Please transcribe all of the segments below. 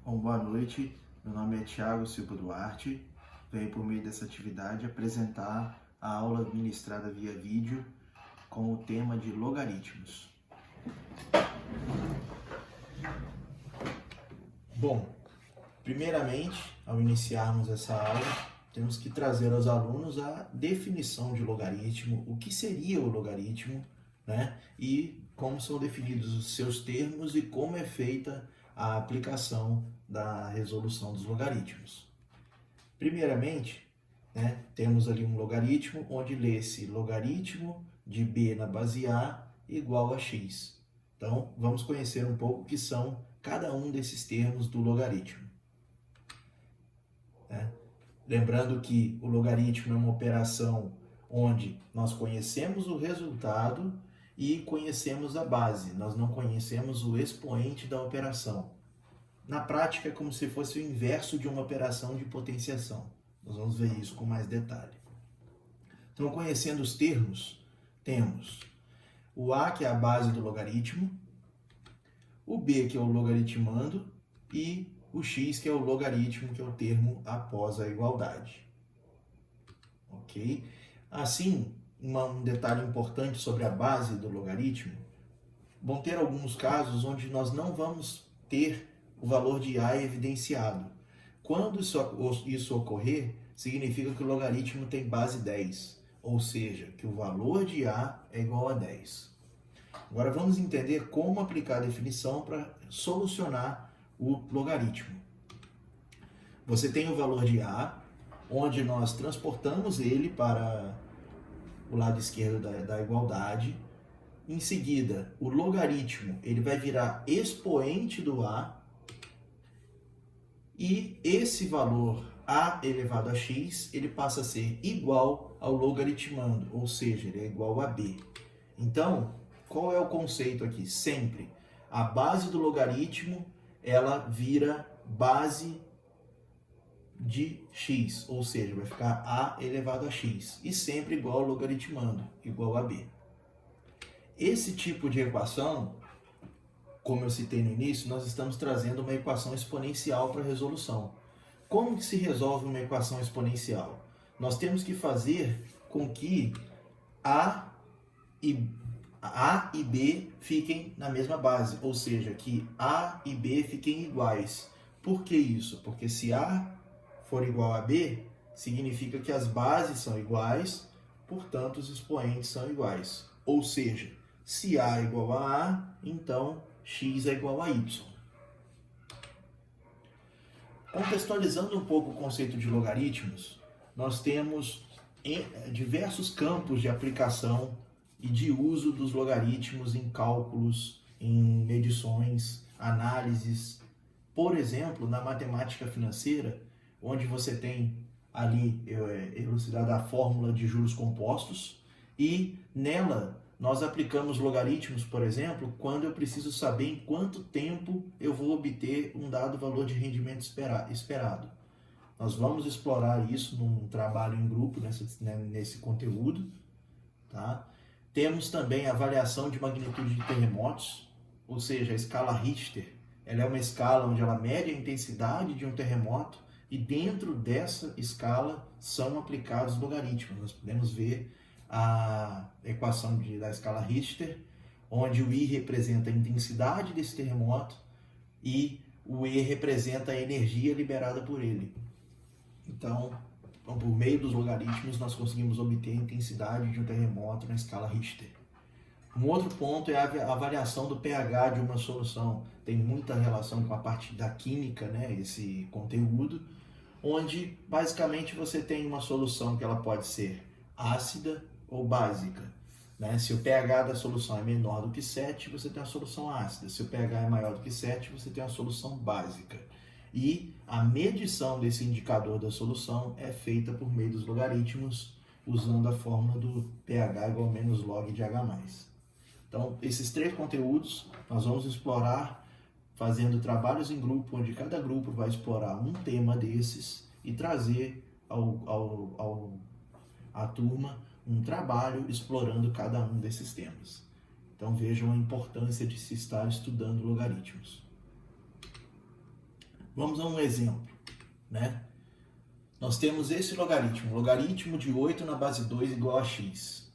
Bom, boa noite, meu nome é Thiago Silva Duarte, venho por meio dessa atividade apresentar a aula ministrada via vídeo com o tema de logaritmos. Bom, primeiramente, ao iniciarmos essa aula, temos que trazer aos alunos a definição de logaritmo, o que seria o logaritmo, né? E como são definidos os seus termos e como é feita a aplicação da resolução dos logaritmos. Primeiramente, temos ali um logaritmo onde lê-se logaritmo de b na base a igual a x. Então, vamos conhecer um pouco o que são cada um desses termos do logaritmo. Lembrando que o logaritmo é uma operação onde nós conhecemos o resultado e conhecemos a base, nós não conhecemos o expoente da operação. Na prática, é como se fosse o inverso de uma operação de potenciação. Nós vamos ver isso com mais detalhe. Então, conhecendo os termos, temos o a, que é a base do logaritmo, o b, que é o logaritmando, e o x, que é o logaritmo, que é o termo após a igualdade. Ok? Assim, um detalhe importante sobre a base do logaritmo, vão ter alguns casos onde nós não vamos ter o valor de a evidenciado. Quando isso ocorrer, significa que o logaritmo tem base 10, ou seja, que o valor de a é igual a 10. Agora vamos entender como aplicar a definição para solucionar o logaritmo. Você tem o valor de a, onde nós transportamos ele para o lado esquerdo da igualdade. Em seguida, o logaritmo ele vai virar expoente do a, e esse valor a elevado a x, ele passa a ser igual ao logaritmando, ou seja, ele é igual a b. Então, qual é o conceito aqui? Sempre a base do logaritmo, ela vira base de x, ou seja, vai ficar a elevado a x, e sempre igual ao logaritmando, igual a b. Esse tipo de equação, como eu citei no início, nós estamos trazendo uma equação exponencial para a resolução. Como que se resolve uma equação exponencial? Nós temos que fazer com que a e b fiquem na mesma base, ou seja, que a e b fiquem iguais. Por que isso? Porque se a for igual a b, significa que as bases são iguais, portanto os expoentes são iguais. Ou seja, se a é igual a a, então x é igual a y. Contextualizando um pouco o conceito de logaritmos, nós temos diversos campos de aplicação e de uso dos logaritmos em cálculos, em medições, análises. Por exemplo, na matemática financeira, onde você tem ali elucidada a fórmula de juros compostos, e nela nós aplicamos logaritmos, por exemplo, quando eu preciso saber em quanto tempo eu vou obter um dado valor de rendimento esperado. Nós vamos explorar isso num trabalho em grupo, nesse conteúdo. Tá? Temos também a avaliação de magnitude de terremotos, ou seja, a escala Richter. Ela é uma escala onde ela mede a intensidade de um terremoto, e dentro dessa escala são aplicados logaritmos. Nós podemos ver a equação da escala Richter, onde o I representa a intensidade desse terremoto e o E representa a energia liberada por ele. Então, por meio dos logaritmos, nós conseguimos obter a intensidade de um terremoto na escala Richter. Um outro ponto é a avaliação do pH de uma solução. Tem muita relação com a parte da química, esse conteúdo, onde basicamente você tem uma solução que ela pode ser ácida ou básica. Se o pH da solução é menor do que 7, você tem a solução ácida. Se o pH é maior do que 7, você tem a solução básica. E a medição desse indicador da solução é feita por meio dos logaritmos, usando a fórmula do pH igual a menos log de H+. Então, esses três conteúdos nós vamos explorar fazendo trabalhos em grupo, onde cada grupo vai explorar um tema desses e trazer à turma um trabalho explorando cada um desses temas. Então vejam a importância de se estar estudando logaritmos. Vamos a um exemplo, né? Nós temos esse logaritmo de 8 na base 2 igual a x.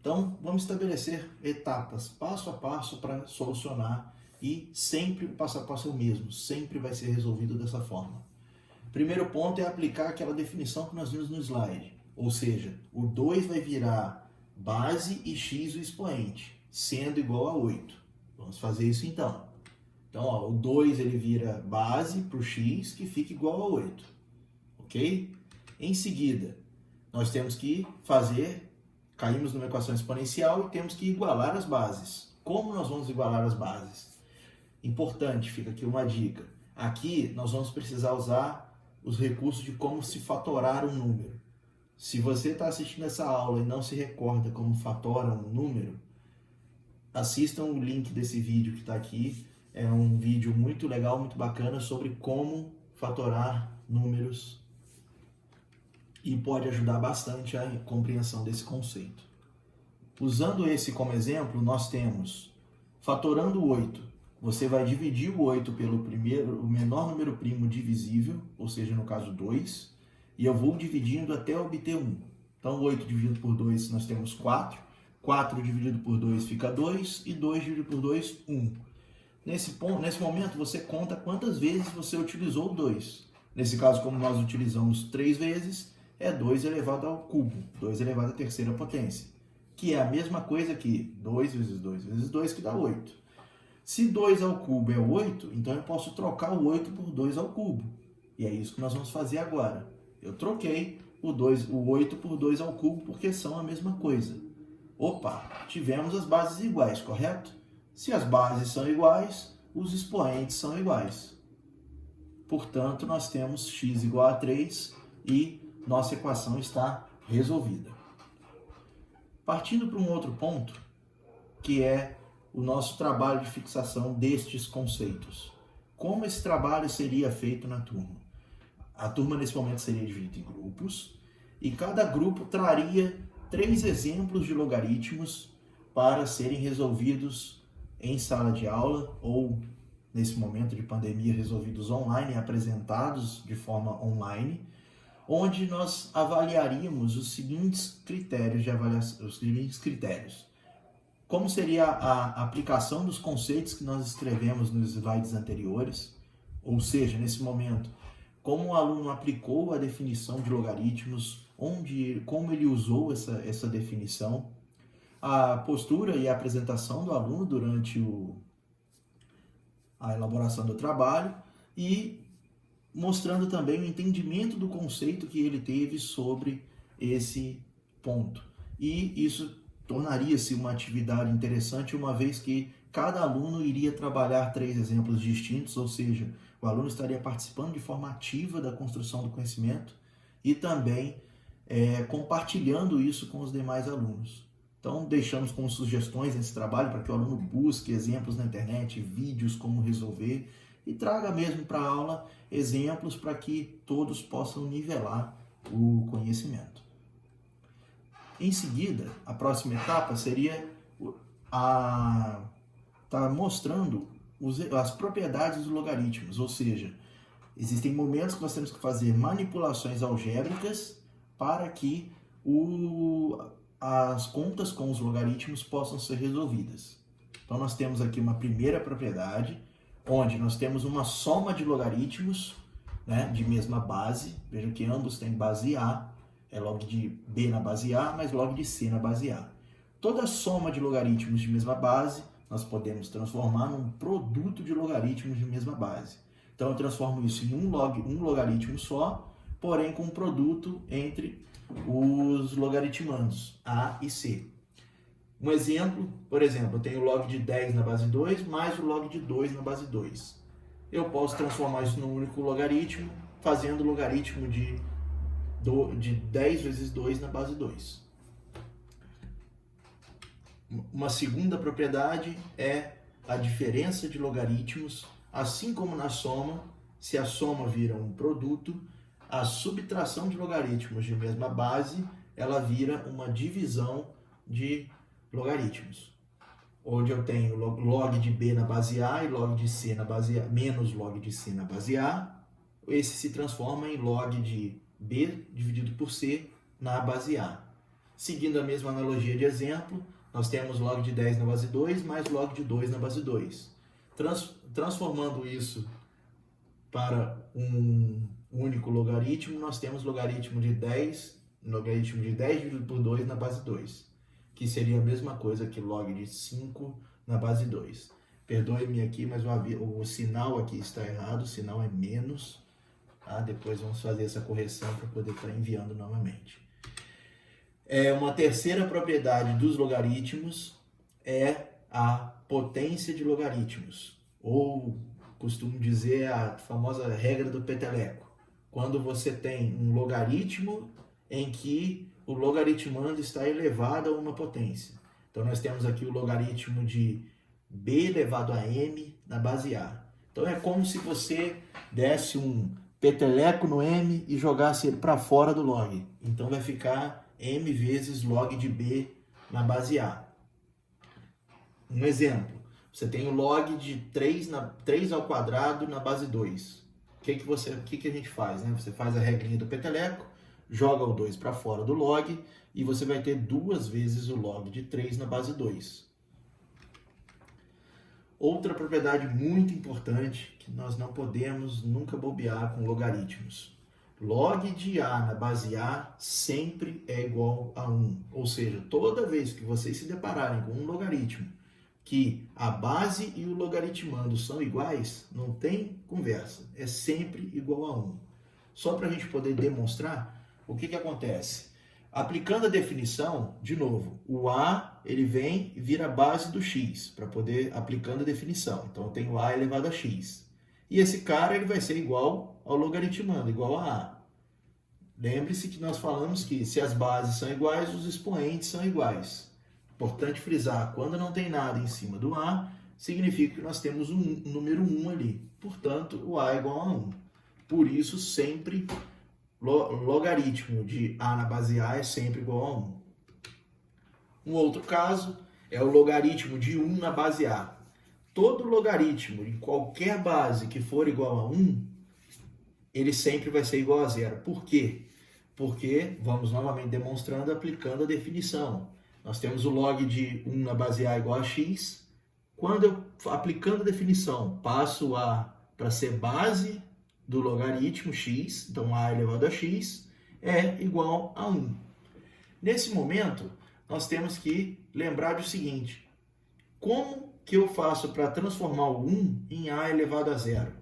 Então, vamos estabelecer etapas, passo a passo, para solucionar, e sempre o passo a passo é o mesmo, sempre vai ser resolvido dessa forma. Primeiro ponto é aplicar aquela definição que nós vimos no slide, ou seja, o 2 vai virar base e x o expoente, sendo igual a 8. Vamos fazer isso então. Então, ó, o 2 ele vira base para o x, que fica igual a 8. Ok? Em seguida, nós temos que caímos numa equação exponencial e temos que igualar as bases. Como nós vamos igualar as bases? Importante, fica aqui uma dica. Aqui nós vamos precisar usar os recursos de como se fatorar um número. Se você está assistindo essa aula e não se recorda como fatora um número, assistam o link desse vídeo que está aqui. É um vídeo muito legal, muito bacana sobre como fatorar números e pode ajudar bastante a compreensão desse conceito. Usando esse como exemplo, nós temos fatorando 8. Você vai dividir o 8 pelo o menor número primo divisível, ou seja, no caso 2, e eu vou dividindo até obter 1. Então, 8 dividido por 2, nós temos 4. 4 dividido por 2 fica 2, e 2 dividido por 2, 1. Nesse momento, você conta quantas vezes você utilizou o 2. Nesse caso, como nós utilizamos 3 vezes, é 2 elevado ao cubo, 2 elevado à terceira potência, que é a mesma coisa que 2 vezes 2 vezes 2, que dá 8. Se 2 ao cubo é 8, então eu posso trocar o 8 por 2 ao cubo. E é isso que nós vamos fazer agora. Eu troquei o 8 por 2 ao cubo porque são a mesma coisa. Opa, tivemos as bases iguais, correto? Se as bases são iguais, os expoentes são iguais. Portanto, nós temos x igual a 3 e nossa equação está resolvida. Partindo para um outro ponto, que é o nosso trabalho de fixação destes conceitos. Como esse trabalho seria feito na turma? A turma, nesse momento, seria dividida em grupos, e cada grupo traria 3 exemplos de logaritmos para serem resolvidos em sala de aula, ou, nesse momento de pandemia, resolvidos online, apresentados de forma online, onde nós avaliaríamos os seguintes critérios de avaliação, os seguintes critérios. Como seria a aplicação dos conceitos que nós escrevemos nos slides anteriores, ou seja, nesse momento, como o aluno aplicou a definição de logaritmos, como ele usou essa definição, a postura e a apresentação do aluno durante a elaboração do trabalho e mostrando também o entendimento do conceito que ele teve sobre esse ponto. E isso tornaria-se uma atividade interessante, uma vez que cada aluno iria trabalhar 3 exemplos distintos, ou seja, o aluno estaria participando de forma ativa da construção do conhecimento e também compartilhando isso com os demais alunos. Então, deixamos como sugestões nesse trabalho para que o aluno busque exemplos na internet, vídeos como resolver, e traga mesmo para a aula exemplos para que todos possam nivelar o conhecimento. Em seguida, a próxima etapa seria estar mostrando as propriedades dos logaritmos, ou seja, existem momentos que nós temos que fazer manipulações algébricas para que as contas com os logaritmos possam ser resolvidas. Então, nós temos aqui uma primeira propriedade, onde nós temos uma soma de logaritmos, né, de mesma base. Veja que ambos têm base A, é log de B na base A, mais log de C na base A. Toda soma de logaritmos de mesma base, nós podemos transformar num produto de logaritmos de mesma base. Então, eu transformo isso em um logaritmo só, porém com um produto entre os logaritmandos A e C. Um exemplo, por exemplo, eu tenho o log de 10 na base 2 mais o log de 2 na base 2. Eu posso transformar isso num único logaritmo, fazendo o logaritmo de 10 vezes 2 na base 2. Uma segunda propriedade é a diferença de logaritmos, assim como na soma, se a soma vira um produto, a subtração de logaritmos de mesma base, ela vira uma divisão de logaritmos, onde eu tenho log de B na base A e log de C na base A, menos log de C na base A, esse se transforma em log de B dividido por C na base A. Seguindo a mesma analogia de exemplo, nós temos log de 10 na base 2 mais log de 2 na base 2. Transformando isso para um único logaritmo, nós temos logaritmo de 10 dividido por 2 na base 2, que seria a mesma coisa que log de 5 na base 2. Perdoe-me aqui, mas o sinal aqui está errado, o sinal é menos. Tá? Depois vamos fazer essa correção para poder estar enviando novamente. Uma terceira propriedade dos logaritmos é a potência de logaritmos, ou costumo dizer a famosa regra do peteleco. Quando você tem um logaritmo em que o logaritmando está elevado a uma potência. Então nós temos aqui o logaritmo de b elevado a m na base a. Então é como se você desse um peteleco no m e jogasse ele para fora do log. Então vai ficar m vezes log de b na base a. Um exemplo, você tem o log de 3 ao quadrado na base 2. O que a gente faz? Né? Você faz a regrinha do peteleco, joga o 2 para fora do log e você vai ter 2 vezes o log de 3 na base 2. Outra propriedade muito importante que nós não podemos nunca bobear com logaritmos. Log de A na base A sempre é igual a 1. Ou seja, toda vez que vocês se depararem com um logaritmo que a base e o logaritmando são iguais, não tem conversa. É sempre igual a 1. Só para a gente poder demonstrar, o que acontece? Aplicando a definição, de novo, o A ele vem e vira a base do x, para poder, aplicando a definição. Então eu tenho A elevado a x. E esse cara ele vai ser igual ao logaritmando, igual a A. Lembre-se que nós falamos que se as bases são iguais, os expoentes são iguais. Importante frisar, quando não tem nada em cima do A, significa que nós temos um número 1 ali. Portanto, o A é igual a 1. Por isso, sempre logaritmo de A na base A é sempre igual a 1. Um outro caso é o logaritmo de 1 na base A. Todo logaritmo em qualquer base que for igual a 1, ele sempre vai ser igual a 0. Por quê? Porque, vamos novamente demonstrando, aplicando a definição. Nós temos o log de 1 na base A igual a x. Quando eu, aplicando a definição, passo A para ser base do logaritmo x, então A elevado a x, é igual a 1. Nesse momento, nós temos que lembrar do seguinte: como que eu faço para transformar o 1 em A elevado a 0?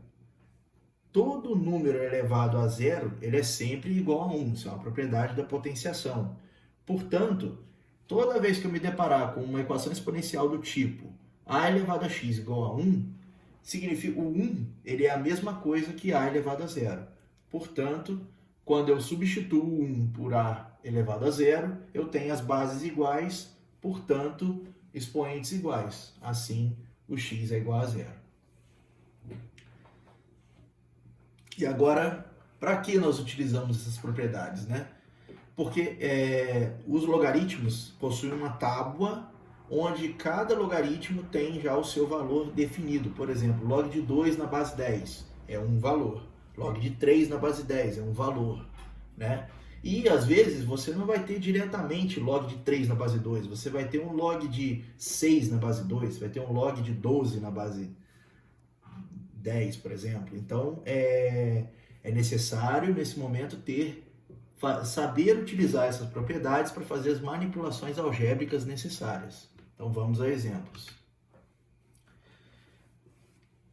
Todo número elevado a 0, ele é sempre igual a 1, isso é uma propriedade da potenciação. Portanto, toda vez que eu me deparar com uma equação exponencial do tipo A elevado a x igual a 1, significa o 1 ele é a mesma coisa que A elevado a 0. Portanto, quando eu substituo o 1 por A elevado a 0, eu tenho as bases iguais, portanto, expoentes iguais. Assim, o x é igual a 0. E agora, para que nós utilizamos essas propriedades, né? Porque os logaritmos possuem uma tábua onde cada logaritmo tem já o seu valor definido. Por exemplo, log de 2 na base 10 é um valor. Log de 3 na base 10 é um valor, né? E às vezes você não vai ter diretamente log de 3 na base 2, você vai ter um log de 6 na base 2, vai ter um log de 12 na base 10, por exemplo. Então é necessário nesse momento saber utilizar essas propriedades para fazer as manipulações algébricas necessárias. Então vamos a exemplos.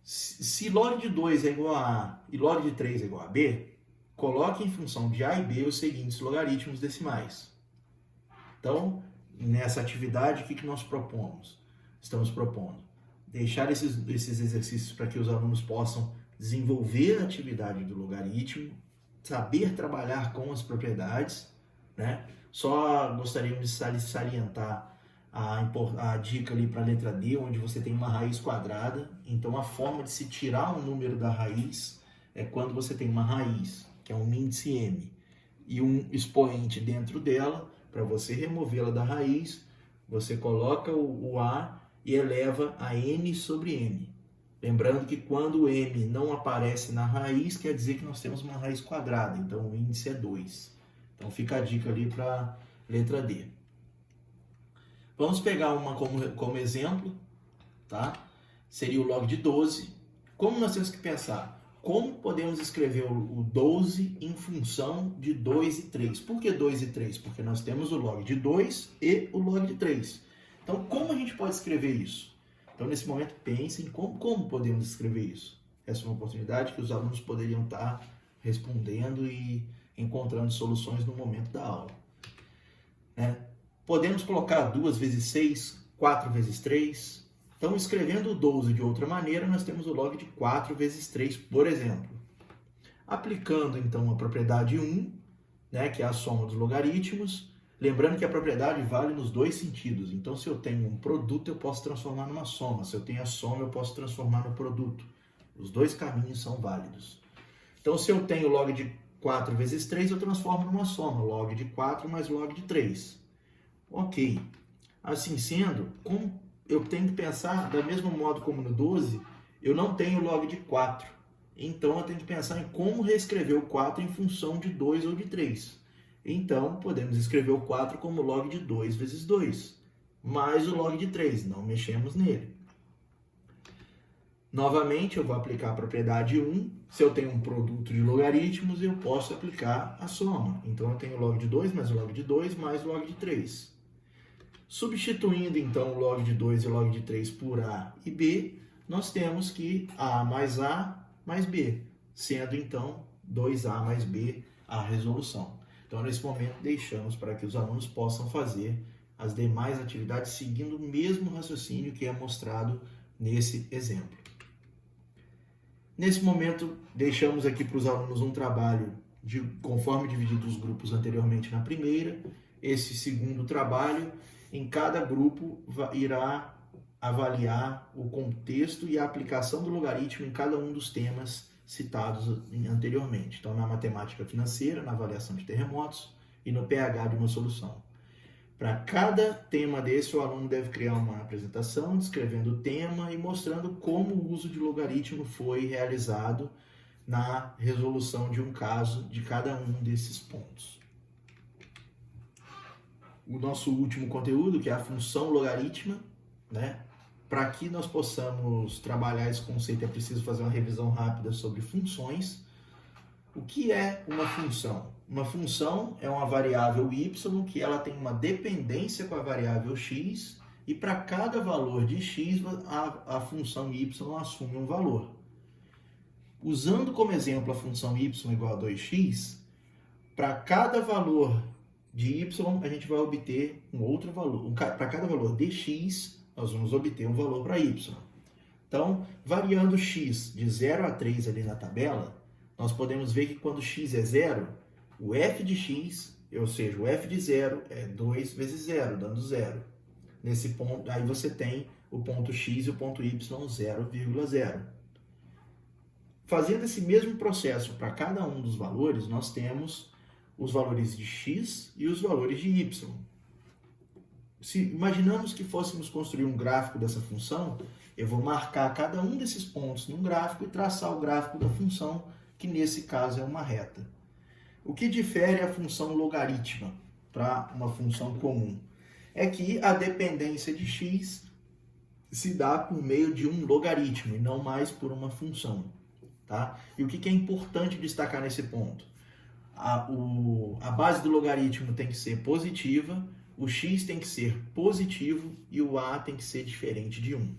Se log de 2 é igual a A e log de 3 é igual a B, coloque em função de A e B os seguintes logaritmos decimais. Então, nessa atividade, o que nós propomos? Estamos propondo deixar esses exercícios para que os alunos possam desenvolver a atividade do logaritmo, saber trabalhar com as propriedades, né? Só gostaríamos de salientar a dica ali para a letra D, onde você tem uma raiz quadrada. Então, a forma de se tirar um número da raiz é quando você tem uma raiz, que é um índice m, e um expoente dentro dela. Para você removê-la da raiz, você coloca o a e eleva a n sobre n. Lembrando que quando o m não aparece na raiz, quer dizer que nós temos uma raiz quadrada, então o índice é 2. Então fica a dica ali para a letra D. Vamos pegar uma como exemplo, tá? Seria o log de 12. Como nós temos que pensar? Como podemos escrever o 12 em função de 2 e 3? Por que 2 e 3? Porque nós temos o log de 2 e o log de 3. Então, como a gente pode escrever isso? Então, nesse momento, pensem como podemos escrever isso. Essa é uma oportunidade que os alunos poderiam estar respondendo e encontrando soluções no momento da aula. Podemos colocar 2 vezes 6, 4 vezes 3. Então, escrevendo o 12 de outra maneira, nós temos o log de 4 vezes 3, por exemplo. Aplicando, então, a propriedade 1, que é a soma dos logaritmos, lembrando que a propriedade vale nos dois sentidos. Então, se eu tenho um produto, eu posso transformar numa soma. Se eu tenho a soma, eu posso transformar no produto. Os dois caminhos são válidos. Então, se eu tenho log de 4 vezes 3, eu transformo numa soma. Log de 4 mais log de 3. Ok. Assim sendo, eu tenho que pensar, do mesmo modo como no 12, eu não tenho log de 4. Então, eu tenho que pensar em como reescrever o 4 em função de 2 ou de 3. Então, podemos escrever o 4 como log de 2 vezes 2, mais o log de 3, não mexemos nele. Novamente, eu vou aplicar a propriedade 1. Se eu tenho um produto de logaritmos, eu posso aplicar a soma. Então, eu tenho log de 2 mais o log de 2 mais o log de 3. Substituindo, então, o log de 2 e o log de 3 por A e B, nós temos que A mais B, sendo, então, 2A mais B a resolução. Então, nesse momento, deixamos para que os alunos possam fazer as demais atividades seguindo o mesmo raciocínio que é mostrado nesse exemplo. Nesse momento, deixamos aqui para os alunos um trabalho, conforme dividido os grupos anteriormente na primeira. Esse segundo trabalho, em cada grupo, irá avaliar o contexto e a aplicação do logaritmo em cada um dos temas citados anteriormente. Então, na matemática financeira, na avaliação de terremotos e no pH de uma solução. Para cada tema desse, o aluno deve criar uma apresentação descrevendo o tema e mostrando como o uso de logaritmo foi realizado na resolução de um caso de cada um desses pontos. O nosso último conteúdo, que é a função logarítmica, Para que nós possamos trabalhar esse conceito, é preciso fazer uma revisão rápida sobre funções. O que é uma função? Uma função é uma variável y que ela tem uma dependência com a variável x e para cada valor de x, a função y assume um valor. Usando como exemplo a função y igual a 2x, para cada valor de y, a gente vai obter um outro valor. Para cada valor de x, nós vamos obter um valor para y. Então, variando x de 0 a 3 ali na tabela, nós podemos ver que quando x é 0, o f de x, ou seja, o f de 0 é 2 vezes 0, dando 0. Nesse ponto, aí você tem o ponto x e o ponto y 0,0. Fazendo esse mesmo processo para cada um dos valores, nós temos os valores de x e os valores de y. Se imaginamos que fôssemos construir um gráfico dessa função, eu vou marcar cada um desses pontos num gráfico e traçar o gráfico da função, que nesse caso é uma reta. O que difere a função logarítmica para uma função comum? É que a dependência de x se dá por meio de um logaritmo e não mais por uma função. Tá? E o que é importante destacar nesse ponto? A base do logaritmo tem que ser positiva, o x tem que ser positivo e o a tem que ser diferente de 1.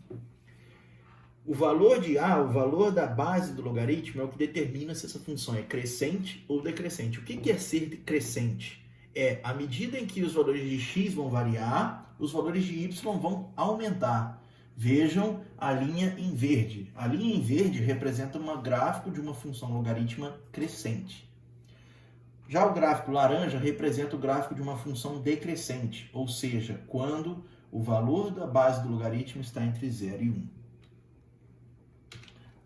O valor de a, o valor da base do logaritmo, é o que determina se essa função é crescente ou decrescente. O que é ser crescente? É à medida em que os valores de x vão variar, os valores de y vão aumentar. Vejam a linha em verde. A linha em verde representa um gráfico de uma função logarítmica crescente. Já o gráfico laranja representa o gráfico de uma função decrescente, ou seja, quando o valor da base do logaritmo está entre 0 e 1.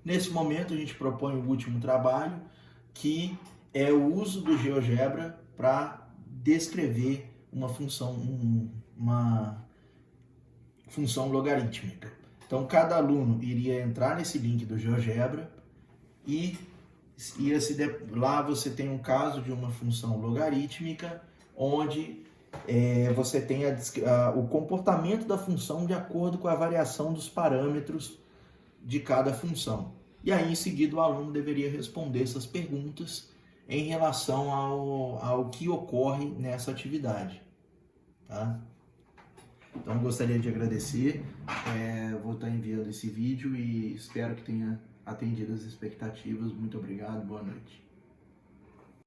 Nesse momento, a gente propõe o último trabalho, que é o uso do GeoGebra para descrever uma função logarítmica. Então, cada aluno iria entrar nesse link do GeoGebra e lá você tem um caso de uma função logarítmica, onde você tem o comportamento da função de acordo com a variação dos parâmetros de cada função. E aí, em seguida, o aluno deveria responder essas perguntas em relação ao que ocorre nessa atividade. Tá? Então, gostaria de agradecer, vou estar enviando esse vídeo e espero que tenha atendido as expectativas. Muito obrigado, boa noite.